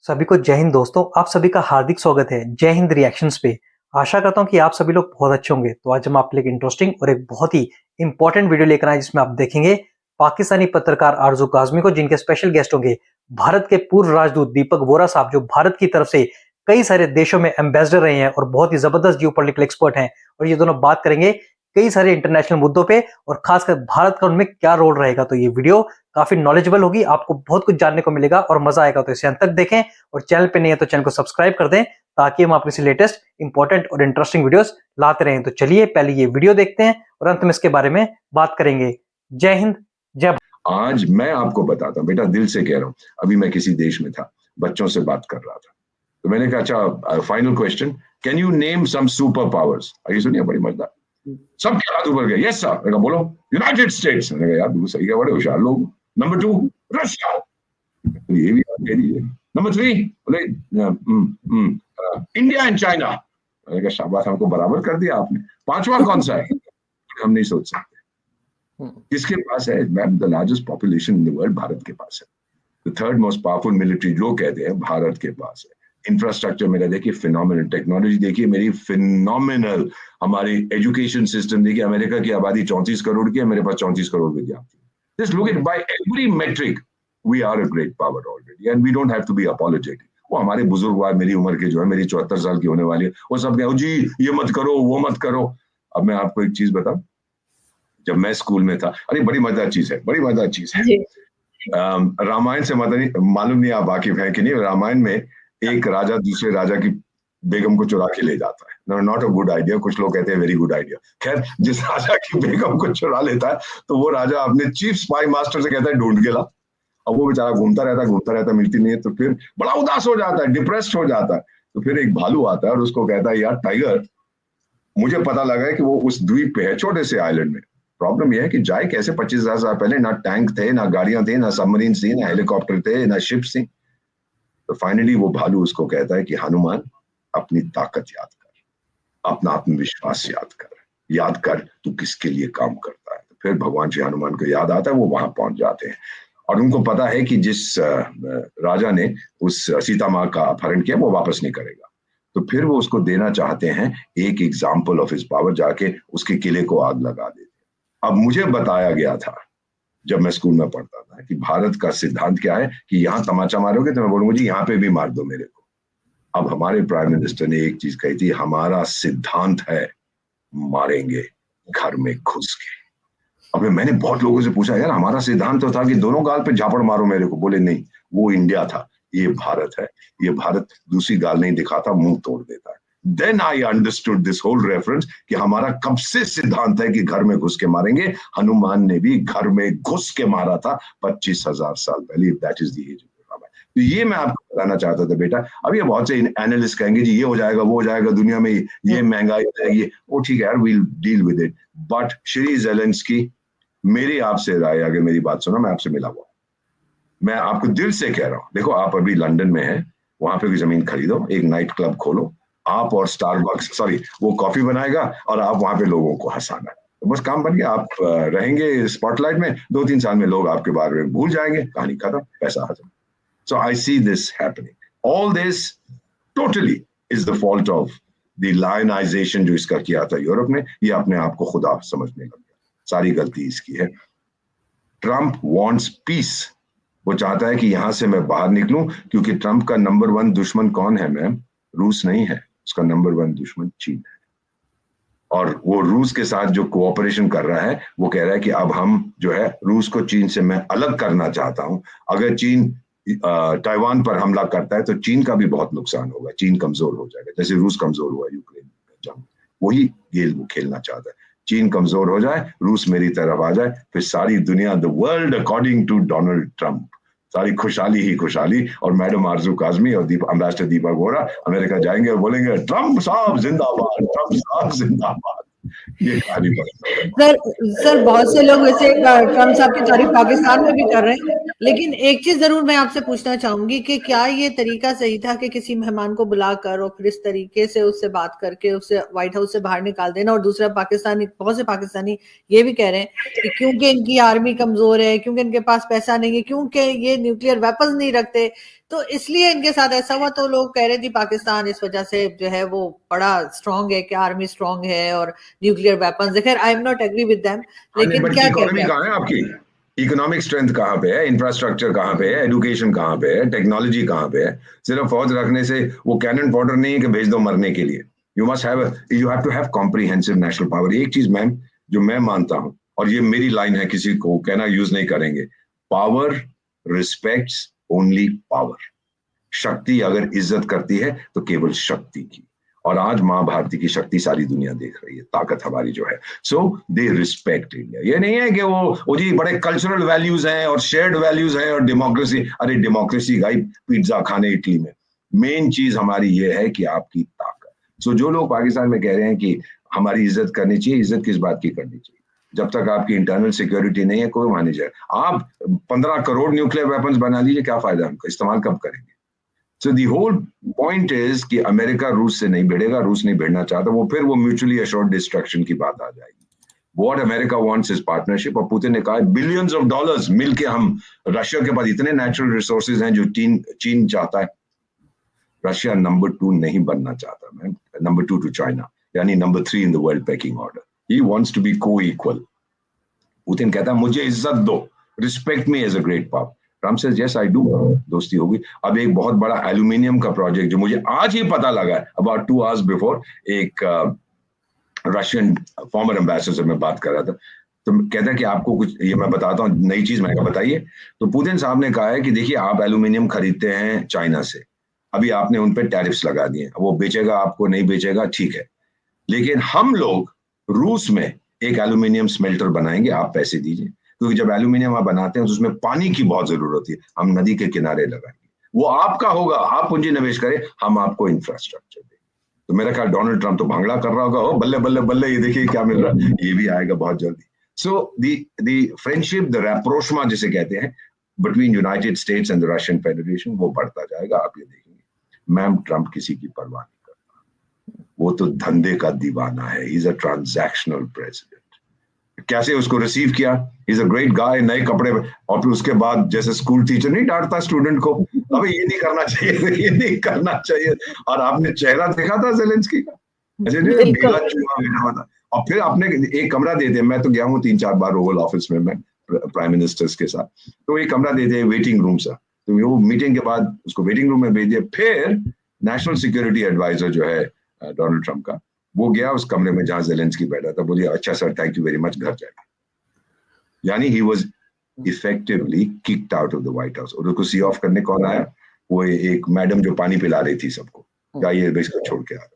सभी को जय हिंद दोस्तों। आप सभी का हार्दिक स्वागत है जय हिंद रिएक्शंस पे। आशा करता हूं कि आप सभी लोग बहुत अच्छे होंगे। तो आज हम आपके लिए एक इंटरेस्टिंग और एक बहुत ही इंपॉर्टेंट वीडियो लेकर आए जिसमें आप देखेंगे पाकिस्तानी पत्रकार आरजू काज़मी को, जिनके स्पेशल गेस्ट होंगे भारत के पूर्व राजदूत दीपक वोरा साहब, जो भारत की तरफ से कई सारे देशों में एम्बेसडर रहे हैं और बहुत ही जबरदस्त जियोपॉलिटिकल एक्सपर्ट हैं। और ये दोनों बात करेंगे कई सारे इंटरनेशनल मुद्दों पे और खासकर भारत का उनमें क्या रोल रहेगा। तो ये वीडियो काफी नॉलेजेबल होगी, आपको बहुत कुछ जानने को मिलेगा और मजा आएगा। तो इसे अंत तक देखें और चैनल पे नहीं है तो चैनल को सब्सक्राइब कर दें ताकि हम आपके लेटेस्ट इंपॉर्टेंट और इंटरेस्टिंग वीडियोस लाते रहें। तो चलिए पहले ये वीडियो देखते हैं और अंत में इसके बारे में बात करेंगे। जय हिंद, जय भारत। आज मैं आपको बताता हूँ बेटा, दिल से कह रहा हूँ। अभी मैं किसी देश में था, बच्चों से बात कर रहा था, तो मैंने कहा अच्छा final question, can you name some super powers. ये सुनिए, बड़ी मजेदार। सब क्या हाथ ऊपर गए, यस सर। मैंने कहा बोलो। United states. मैंने कहा यार बिल्कुल सही है, बड़े होशियार लोग। Number 2 Russia. ये भी आप कह दीजिए। नंबर 3 बोले इंडिया एंड चाइना। मैंने कहा शाबाश, हमको बराबर कर दिया आपने। 5वां कौन सा है? हम नहीं सोच सकते। किसके पास है ma'am? The largest population in the world Bharat के पास है। The third most powerful military जो कहते हैं भारत के पास है। इंफ्रास्ट्रक्चर मेरा देखिए फिनोमिनल, टेक्नोलॉजी देखिए मेरी फिनोमिनल, हमारी एजुकेशन सिस्टम देखिए, अमेरिका की आबादी 34 करोड़ की है, मेरे पास 34 करोड़ विद्यार्थी। Just look it by every metric, we are a great power already and we don't have to be apologetic. वो हमारे बुजुर्ग हुआ, मेरी उम्र के जो है, मेरी 74 साल की होने वाली है, वो सब कहे जी ये मत करो वो मत करो। अब मैं आपको एक चीज बताऊं, जब मैं स्कूल में था, अरे बड़ी मजेदार चीज है, बड़ी मजेदार चीज है। रामायण से मालूम नहीं आप वाकिफ हैं कि नहीं। रामायण में एक राजा दूसरे राजा की बेगम को चुरा के ले जाता है। नॉट अ गुड आइडिया, कुछ लोग कहते हैं वेरी गुड आइडिया। खैर, जिस राजा की बेगम को चुरा लेता है तो वो राजा अपने चीफ स्पाई मास्टर से कहता है ढूंढ के ला। अब वो बेचारा घूमता रहता मिलती नहीं है, तो फिर बड़ा उदास हो जाता है, डिप्रेस्ड हो जाता है। तो फिर एक भालू आता है और उसको कहता है यार टाइगर, मुझे पता लगा है कि वो उस द्वीप पे है, छोटे से आइलैंड में। प्रॉब्लम यह है कि जाए कैसे? 25,000 साल पहले ना टैंक थे, ना गाड़ियां थी, ना सबमरीन थी, ना हेलीकॉप्टर थे, ना शिप्स थी। तो फाइनली वो भालू उसको कहता है कि हनुमान, अपनी ताकत याद कर, अपना आत्मविश्वास याद कर तू किसके लिए काम करता है। तो फिर भगवान श्री हनुमान को याद आता है, वो वहां पहुंच जाते हैं और उनको पता है कि जिस राजा ने उस सीता माँ का अपहरण किया वो वापस नहीं करेगा। तो फिर वो उसको देना चाहते हैं एक एग्जाम्पल ऑफ हिज पावर, जाके उसके किले को आग लगा देते। अब मुझे बताया गया था जब मैं स्कूल में पढ़ता था कि भारत का सिद्धांत क्या है कि यहाँ तमाचा मारोगे तो मैं बोलूंगा जी यहाँ पे भी मार दो मेरे को। अब हमारे प्राइम मिनिस्टर ने एक चीज कही थी, हमारा सिद्धांत है मारेंगे घर में घुस के। अब मैंने बहुत लोगों से पूछा यार हमारा सिद्धांत तो था कि दोनों गाल पे झापड़ मारो मेरे को। बोले नहीं, वो इंडिया था, ये भारत है। ये भारत दूसरी गाल नहीं दिखाता, मुंह तोड़ देता है। Then I understood this whole reference कि हमारा कब से सिद्धांत है कि घर में घुस के मारेंगे। हनुमान ने भी घर में घुस के मारा था 25,000 साल पहले। That is the age. तो ये मैं आपको बताना चाहता था बेटा। अब ये बहुत से एनालिस्ट कहेंगे जी ये हो जाएगा वो हो जाएगा, दुनिया में ये महंगाई हो जाएगी, वो ठीक है यार, we'll deal with it. But Shri Zelensky, मेरी आपसे राय, अगर मेरी बात सुनो, मैं आपसे मिला हुआ, मैं आपको दिल से कह रहा हूँ, देखो आप अभी लंदन में हैं, वहां पे भी जमीन खरीदो, एक नाइट क्लब खोलो, आप और स्टारबक्स, सॉरी वो कॉफी बनाएगा और आप वहां पे लोगों को हंसाना। तो बस काम बन गया, आप रहेंगे स्पॉटलाइट में, 2-3 साल में लोग आपके बारे में भूल जाएंगे, कहानी खत्म, पैसा हजम। So I see this happening. All this totally is the fault of the lionization जो इसका किया था यूरोप ने। ये अपने आप को खुदा समझने लग गया, सारी गलती इसकी है। ट्रंप wants peace, वो चाहता है कि यहां से मैं बाहर निकलूं, क्योंकि ट्रंप का नंबर 1 दुश्मन कौन है मैम? रूस नहीं है, उसका नंबर 1 दुश्मन चीन है। और वो रूस के साथ जो कोऑपरेशन कर रहा है, वो कह रहा है कि अब हम जो है रूस को चीन से मैं अलग करना चाहता हूं। अगर चीन ताइवान पर हमला करता है तो चीन का भी बहुत नुकसान होगा, चीन कमजोर हो जाएगा, जैसे रूस कमजोर हुआ यूक्रेन जंग। वही गेम वो खेलना चाहता है। चीन कमजोर हो जाए, रूस मेरी तरफ आ जाए, फिर सारी दुनिया, the world according to Donald Trump, सारी खुशहाली ही खुशहाली। और मैडम आरजू काज़मी और एम्बेसडर दीपक वोरा अमेरिका जाएंगे और बोलेंगे ट्रंप साहब जिंदाबाद, ट्रंप साहब जिंदाबाद। ये कहानी सर बहुत से लोग वैसे ट्रम्प साहब की तारीफ पाकिस्तान में भी कर रहे हैं, लेकिन एक चीज जरूर मैं आपसे पूछना चाहूंगी कि क्या ये तरीका सही था कि किसी मेहमान को बुलाकर और फिर इस तरीके से उससे बात करके उससे व्हाइट हाउस से बाहर निकाल देना? और दूसरा, पाकिस्तानी, बहुत से पाकिस्तानी ये भी कह रहे हैं कि क्योंकि इनकी आर्मी कमजोर है, क्योंकि इनके पास पैसा नहीं है, क्योंकि ये न्यूक्लियर वेपन नहीं रखते, तो इसलिए इनके साथ ऐसा हुआ। तो लोग कह रहे थे पाकिस्तान इस वजह से जो है वो बड़ा स्ट्रांग है, कि आर्मी स्ट्रांग है और न्यूक्लियर वेपन्स। खैर I am not agree with them, लेकिन क्या इकोनॉमी कहेंगे? कहाँ है आपकी? इकोनॉमिक स्ट्रेंथ कहाँ पे है? इंफ्रास्ट्रक्चर कहाँ पे है? एजुकेशन कहाँ पे है? टेक्नोलॉजी कहाँ पे है? सिर्फ फौज रखने से वो कैनन पाउडर नहीं है कि भेज दो मरने के लिए। You have to have comprehensive national power. एक चीज मैम जो मैं मानता हूं, और ये मेरी लाइन है, किसी को कहना यूज नहीं करेंगे, पावर रिस्पेक्ट्स ओनली पावर। शक्ति अगर इज्जत करती है तो केवल शक्ति की। और आज माँ भारती की शक्ति सारी दुनिया देख रही है, ताकत हमारी जो है। सो दे रिस्पेक्ट इंडिया। ये नहीं है कि वो जी बड़े कल्चरल वैल्यूज हैं और शेयर्ड वैल्यूज हैं और डेमोक्रेसी। अरे डेमोक्रेसी गई पिज्जा खाने इटली में। मेन चीज हमारी ये है कि आपकी ताकत। सो जो लोग पाकिस्तान में कह रहे हैं कि हमारी इज्जत करनी चाहिए, इज्जत किस बात की करनी चाहिए? जब तक आपकी इंटरनल सिक्योरिटी नहीं है, कोई मानी जाए। आप 15 करोड़ न्यूक्लियर वेपन्स बना लीजिए, क्या फायदा हमको? इस्तेमाल कब करेंगे? So the whole point is कि अमेरिका रूस से नहीं भिड़ेगा, रूस नहीं भिड़ना चाहता, वो फिर वो म्यूचुअली अश्योर्ड डिस्ट्रक्शन की बात आ जाएगी। What America wants is partnership। और पुतिन ने कहा बिलियंस ऑफ डॉलर्स मिलके हम, रशिया के पास इतने नेचुरल रिसोर्सेज हैं जो चीन चाहता है। रशिया नंबर 2 नहीं बनना चाहता मैम, नंबर 2 टू चाइना, यानी number 3 in the world pecking order. He wants to be coequal. Putin कहता है मुझे इज्जत दो, respect me as a great power. Trump says yes I do. दोस्ती होगी। अब एक बहुत बड़ा एल्यूमिनियम का प्रोजेक्ट जो मुझे आज ही पता लगा, अबाउट 2 आवर्स बिफोर, एक रशियन फॉर्मर एम्बेसडर से मैं बात कर रहा था, तो कहता है कि आपको कुछ, ये मैं बताता हूँ नई चीज, मैंने कहा बताइए। तो पुतिन साहब ने कहा है कि देखिए आप एल्यूमिनियम खरीदते हैं चाइना से, अभी आपने उन पर टैरिफ्स लगा दिए, वो बेचेगा आपको, नहीं बेचेगा ठीक है, लेकिन हम लोग रूस में एक एल्यूमिनियम स्मेल्टर बनाएंगे, आप पैसे दीजिए। क्योंकि जब एल्यूमिनियम आप बनाते हैं तो उसमें पानी की बहुत जरूरत होती है, हम नदी के किनारे लगाएंगे, वो आपका होगा, आप पूंजी निवेश करें, हम आपको इंफ्रास्ट्रक्चर दें। तो मेरा ख्याल डोनाल्ड ट्रम्प तो भांगड़ा कर रहा होगा, ओ बल्ले बल्ले बल्ले, ये देखिए क्या मिल रहा है, ये भी आएगा बहुत जल्दी। सो दी फ्रेंडशिप, द रैप्रोचमा जिसे कहते हैं, between United states and the Russian federation, वो बढ़ता जाएगा, आप ये देखेंगे। मैम ट्रम्प किसी की परवाह नहीं करता, वो तो धंधे का दीवाना है, he is a transactional president. कैसे उसको रिसीव किया, इज अ ग्रेट गाय, नए कपड़े, और फिर उसके बाद जैसे स्कूल टीचर नहीं डांटता स्टूडेंट को, अबे ये नहीं करना चाहिए, ये नहीं करना चाहिए। और आपने चेहरा देखा था जेलेंस्की का, ऐसे नहीं भीगा चूहा बैठा हुआ था। और फिर आपने एक कमरा दे दिया, मैं तो गया हूँ 3-4 बार ओवल ऑफिस में, मैं प्राइम मिनिस्टर्स के साथ, तो एक कमरा दे दिया वेटिंग रूम सा, तो वो मीटिंग के बाद उसको वेटिंग रूम में भेज दिया। फिर नेशनल सिक्योरिटी एडवाइजर जो है डोनाल्ड ट्रम्प का, वो गया उस कमरे में जहां जेलेंस्की बैठा था, बोलिए अच्छा sir thank you very much, घर जाएगा। यानी he was effectively kicked out of the white house. और उसको सी ऑफ करने कौन आया? वो एक मैडम जो पानी पिला रही थी सबको, क्या ये इसको छोड़ के आ रहा।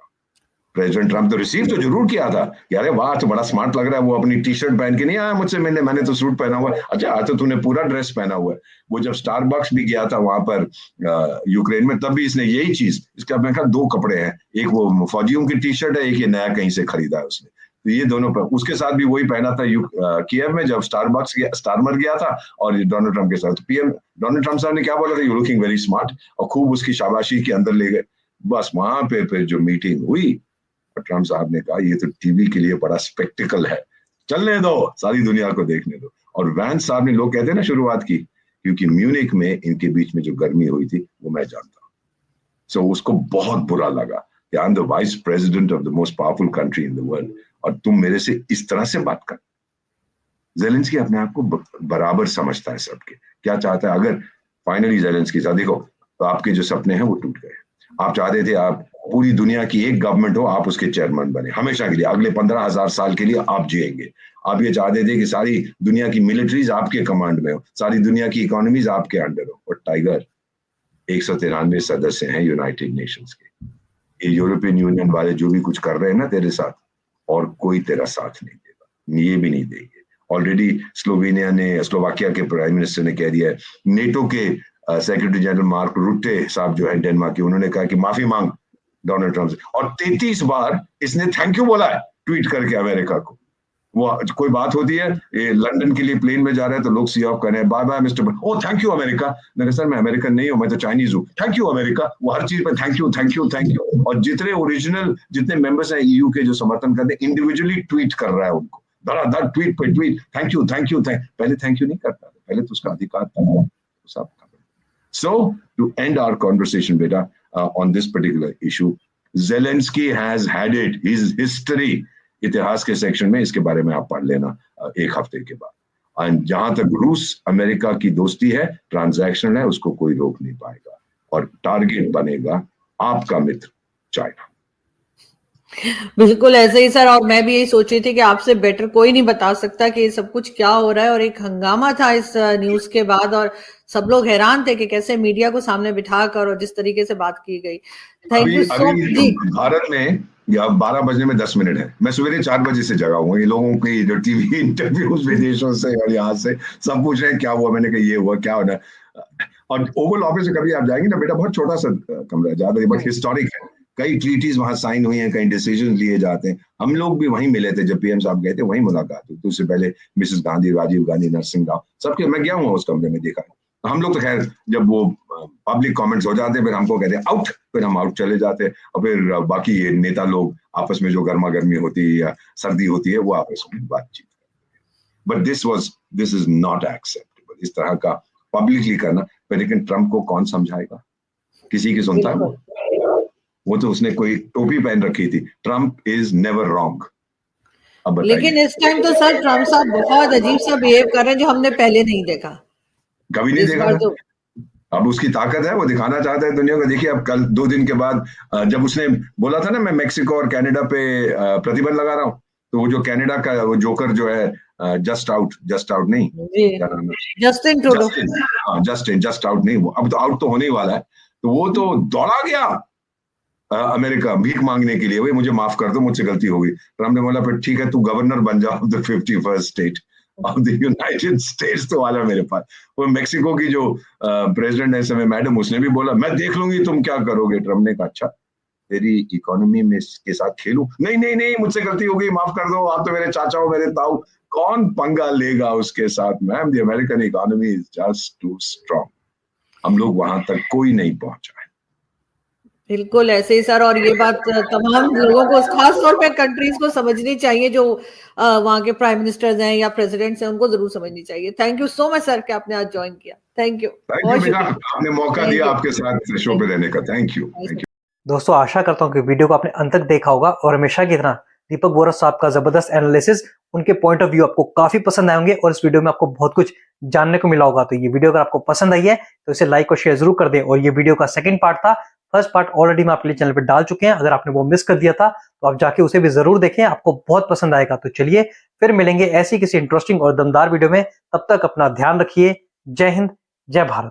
प्रेसिडेंट ट्रम्प तो रिसीव तो जरूर किया था, यार वाह तो बड़ा स्मार्ट लग रहा है, वो अपनी टी शर्ट पहन के नहीं आया मुझसे मिलने, मैंने तो सूट पहना हुआ है। अच्छा आज तो तूने पूरा ड्रेस पहना हुआ है। वो जब स्टारबक्स भी गया था वहां पर यूक्रेन में, तब भी इसने यही चीज, इसका अपने ख्याल 2 कपड़े हैं, एक वो फौजियों की टी शर्ट है, एक ये नया कहीं से खरीदा है उसने, तो ये दोनों पर उसके साथ भी वही पहना था कीव में जब स्टारमर गया था, और डोनाल्ड ट्रम्प के साथ पीएम डोनाल्ड ट्रम्प साहब ने क्या बोला था, यू लुकिंग वेरी स्मार्ट, और खूब उसकी शाबाशी के अंदर ले गए। बस वहां पे फिर जो मीटिंग हुई, ट्रम्प साहब ने कहा ये तो टीवी के लिए बड़ा स्पेक्टिकल है, चलने दो, सारी दुनिया को देखने दो। और वैंस साहब ने, लोग कहते हैं ना शुरुआत की, क्योंकि म्यूनिक में इनके बीच में जो गर्मी हुई थी वो मैं जानता हूँ। सो उसको बहुत बुरा लगा कि I am the vice president of the most powerful country in the world और तुम मेरे से इस तरह से बात कर। जेलेंस्की अपने आप को बराबर समझता है सबके, क्या चाहता है। अगर फाइनली जेलेंस्की साहब देखो, तो आपके जो सपने हैं वो टूट गए। आप चाहते थे आप पूरी दुनिया की एक गवर्नमेंट हो, आप उसके चेयरमैन बने हमेशा के लिए, अगले 15,000 साल के लिए आप जिएंगे। आप ये चाहते थे कि सारी दुनिया की मिलिट्रीज आपके कमांड में हो, सारी दुनिया की इकोनॉमीज आपके अंडर हो। और टाइगर 193 सदस्य हैं यूनाइटेड नेशंस के। ये यूरोपियन यूनियन वाले जो भी कुछ कर रहे हैं ना तेरे साथ, और कोई तेरा साथ नहीं देगा, ये भी नहीं देंगे। ऑलरेडी स्लोवाकिया के प्राइम मिनिस्टर ने कह दिया है, नेटो के सेक्रेटरी जनरल मार्क रुट्टे साहब जो है डेनमार्क के, उन्होंने कहा कि माफी मांग डोनाल्ड ट्रम्प से। और 33 बार इसने थैंक यू बोला है ट्वीट करके अमेरिका को। वो कोई बात होती है, ये लंदन के लिए प्लेन में जा रहे हैं तो लोग सी ऑफ कर रहे हैं, bye bye mister, oh thank you America. मैं सर मैं अमेरिकन नहीं हूं, मैं तो चाइनीज हूँ, थैंक यू अमेरिका। वो हर चीज पे thank you thank you thank you. और जितने ओरिजिनल जितने मेंबर्स हैं यूयू के जो समर्थन करते हैं, इंडिविजुअली ट्वीट कर रहा है उनको, धड़ाधड़ ट्वीट पे tweet, thank you thank you thank. पहले थैंक यू नहीं करता था, पहले तो उसका अधिकार था सब। So to end our conversation, beta, on this particular issue, Zelensky has had it. His history, इतिहास के सेक्शन में इसके बारे में आप पढ़ लेना एक हफ्ते के बाद। और जहां तक रूस अमेरिका की दोस्ती है, ट्रांजैक्शनल है, उसको कोई रोक नहीं पाएगा और टारगेट बनेगा आपका मित्र चाइना। बिल्कुल ऐसे ही सर, और मैं भी यही सोच रही थी कि आपसे बेटर कोई नहीं बता सकता कि ये सब कुछ क्या हो रहा है। और एक हंगामा था इस न्यूज के बाद, और सब लोग हैरान थे कि कैसे मीडिया को सामने बिठाकर और जिस तरीके से बात की गई। थैंक यू सो मच जी। भारत में या 12 बजने में 10 मिनट है, मैं सवेरे 4 बजे से जगा हूँ। ये लोगों की जो टीवी इंटरव्यूज विदेशों से और यहाँ से सब पूछ रहे हैं क्या हुआ, मैंने कहा ये हुआ, क्या होना। और ओवल ऑफिस से कभी आप जाएंगे ना बेटा, बहुत छोटा सा कमरा, ज्यादा बट हिस्टोरिक है। कई ट्रीटीज वहां साइन हुई हैं, कई डिसीजन लिए जाते हैं। हम लोग भी वहीं मिले थे जब पीएम साहब गए थे, वहीं मुलाकात हुई। तो उससे पहले मिसेस गांधी, राजीव गांधी, नरसिंह राव, सबके मैं गया हूँ उस कमरे में, देखा। हम लोग तो खैर जब वो पब्लिक कमेंट्स हो जाते हैं फिर हमको कहते हैं आउट, फिर हम आउट चले जाते हैं। और फिर बाकी ये नेता लोग आपस में जो गर्मा गर्मी होती है या सर्दी होती है वो आपस में बातचीत करते हैं। But this is not acceptable, इस तरह का पब्लिकली करना। पर लेकिन ट्रम्प को कौन समझाएगा, किसी की सुनता है वो तो उसने कोई टोपी पहन रखी थी। Trump is never wrong. अब लेकिन इस टाइम तो सर ट्रम्प साहब बहुत अजीब सा बिहेव कर रहे हैं जो हमने पहले नहीं देखा, कभी नहीं देखा तो। अब उसकी ताकत है, वो दिखाना चाहता है दुनिया को। देखिए अब कल 2 दिन के बाद जब उसने बोला था ना मैं मेक्सिको और कनाडा पे प्रतिबंध लगा रहा हूँ, तो वो जो कनाडा का वो जोकर जो है जस्ट आउट नहीं, जस्ट आउट नहीं, वो अब तो आउट तो होने ही वाला है। तो वो तो दौड़ा गया अमेरिका भीख मांगने के लिए, भाई मुझे माफ कर दो, मुझसे गलती हो गई। ट्रम्प ने बोला फिर ठीक है, तू गवर्नर बन जा of the 51st state of the United states. तो वाला मेरे पास वो मेक्सिको की जो प्रेसिडेंट है इस समय मैडम, उसने भी बोला मैं देख लूंगी तुम क्या करोगे। ट्रम्प ने कहा अच्छा तेरी इकोनॉमी में के साथ खेलूं? नहीं, मुझसे गलती हो गई, माफ कर दो, आप तो मेरे चाचा हो, मेरे ताऊ। कौन पंगा लेगा उसके साथ? Ma'am the American economy is just too strong. हम लोग वहां तक कोई नहीं पहुंचा है। बिल्कुल ऐसे ही सर, और ये बात तमाम लोगों को खास तौर पे कंट्रीज को समझनी चाहिए, जो वहाँ के प्राइम मिनिस्टर्स हैं या प्रेसिडेंट्स हैं, उनको जरूर समझनी चाहिए। Thank you so much sir कि आपने आज ज्वाइन किया। थैंक यू बेटा, आपने मौका दिया आपके साथ शो पे रहने का। Thank you. दोस्तों आशा करता हूँ कि वीडियो को आपने अंत तक देखा होगा और हमेशा की तरह दीपक बोरा साहब का जबरदस्त एनालिसिस, उनके पॉइंट ऑफ व्यू आपको काफी पसंद आएंगे और इस वीडियो में आपको बहुत कुछ जानने को मिला होगा। तो ये वीडियो अगर आपको पसंद आई है तो इसे लाइक और शेयर जरूर कर दें। और ये वीडियो का सेकंड पार्ट था, फर्स्ट पार्ट ऑलरेडी मैं आपके लिए चैनल पे डाल चुके हैं, अगर आपने वो मिस कर दिया था तो आप जाके उसे भी जरूर देखें, आपको बहुत पसंद आएगा। तो चलिए फिर मिलेंगे ऐसी किसी इंटरेस्टिंग और दमदार वीडियो में, तब तक अपना ध्यान रखिए। जय हिंद, जय भारत।